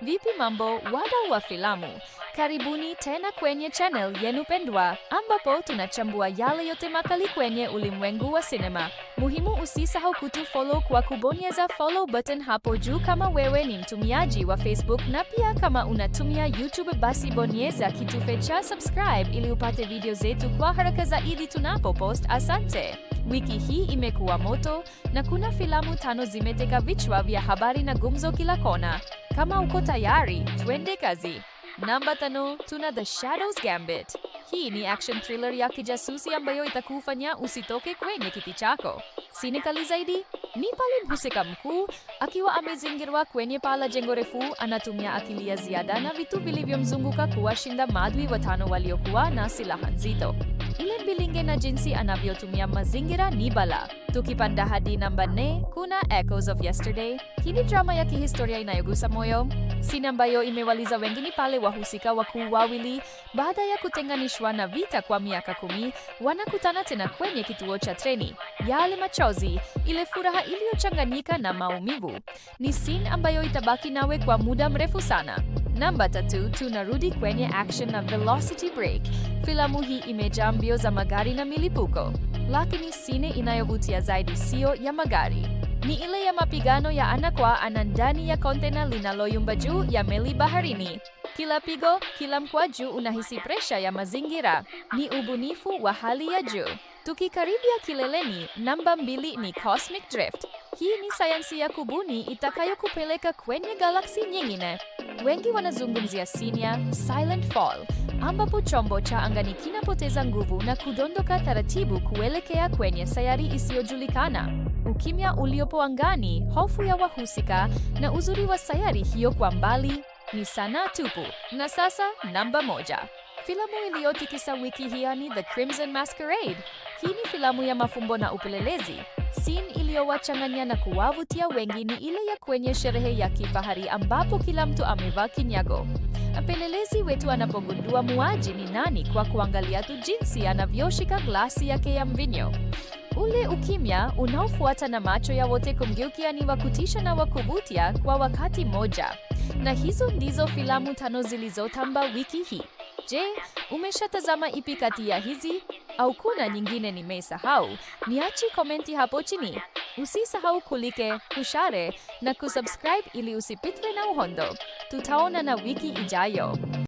Vipi mambo, wadau wa filamu? Karibuni tena kwenye channel yenu pendwa, ambapo tunachambua yale yote makali kwenye ulimwengu wa sinema. Muhimu usisahau kutufollow kwa kubonyeza follow button hapo juu kama wewe ni mtumiaji wa Facebook, na pia kama unatumia YouTube basi bonyeza kitufe cha subscribe ili upate video zetu kwa haraka zaidi tunapopost. Asante. Wiki hii imekuwa moto na kuna filamu 5 zimeteka vichwa vya habari na gumzo kila kona. Kama uko tayari, twende kazi. Namba 5, tuna The Shadow's Gambit. Hii ni action thriller ya kijasusi ambayo itakufanya usitoke kwenye kiti chako. Sinikali zaidi ni pale mhusika mkuu akiwa amezingirwa kwenye paa la jengo refu, anatumia akili ya ziada na vitu vilivyomzunguka kuwashinda maadui 5 waliokuwa na silaha nzito. Ile mbilinge na jinsi anavyotumia mazingira ni bala. Tukipanda hadi namba 4, kuna Echoes of Yesterday. Hii ni drama ya kihistoria inayogusa moyo. Scene ambayo imewaliza wengine pale wahusika wakuu wawili, baada ya kutenganishwa na vita kwa miaka 10, wanakutana tena kwenye kituo cha treni. Yale machozi, ile furaha iliyochanganyika na maumivu. Ni scene ambayo itabaki nawe kwa muda mrefu sana. Namba 3, tunarudi kwenye action na Velocity Break. Filamu hii imejaa mbio za magari na milipuko, lakini scene inayovutia zaidi sio ya magari. Ni ile ya mapigano ya ana kwa ana ndani ya kontena linaloyumba juu ya meli baharini. Kila pigo, kila mkwaju unahisi presha ya mazingira. Ni ubunifu wa hali ya juu. Tukikaribia kileleni, namba 2 ni Cosmic Drift. Hii ni sayansi ya kubuni itakayokupeleka kwenye galaksi nyingine. Wengi wanazungumzia scene ya Silent Fall, ambapo chombo cha angani kinapoteza nguvu na kudondoka taratibu kuelekea kwenye sayari isiyojulikana. Ukimya uliopo angani, hofu ya wahusika na uzuri wa sayari hiyo kwa mbali ni sanaa tupu. Na sasa namba 1, filamu iliyotikisa wiki hii ni The Crimson Masquerade. Hii ni filamu ya mafumbo na upelelezi. Scene iliyowachanganya na kuwavutia wengi ni ile ya kwenye sherehe ya kifahari ambapo kila mtu amevaa kinyago. Mpelelezi wetu anapogundua muuaji ni nani kwa kuangalia tu jinsi anavyoshika glasi yake ya mvinyo. Ule ukimya unaofuata na macho ya wote kumgeukia ni wa kutisha na wa kuvutia kwa wakati moja. Na hizo ndizo filamu 5 zilizotamba wiki hii. Je, umeshatazama ipi kati ya hizi? Au kuna nyingine nimesahau? Niachi komenti hapo chini. Usisahau kulike, kushare na kusubscribe ili usipitwe na uhondo. Tutaona na wiki ijayo.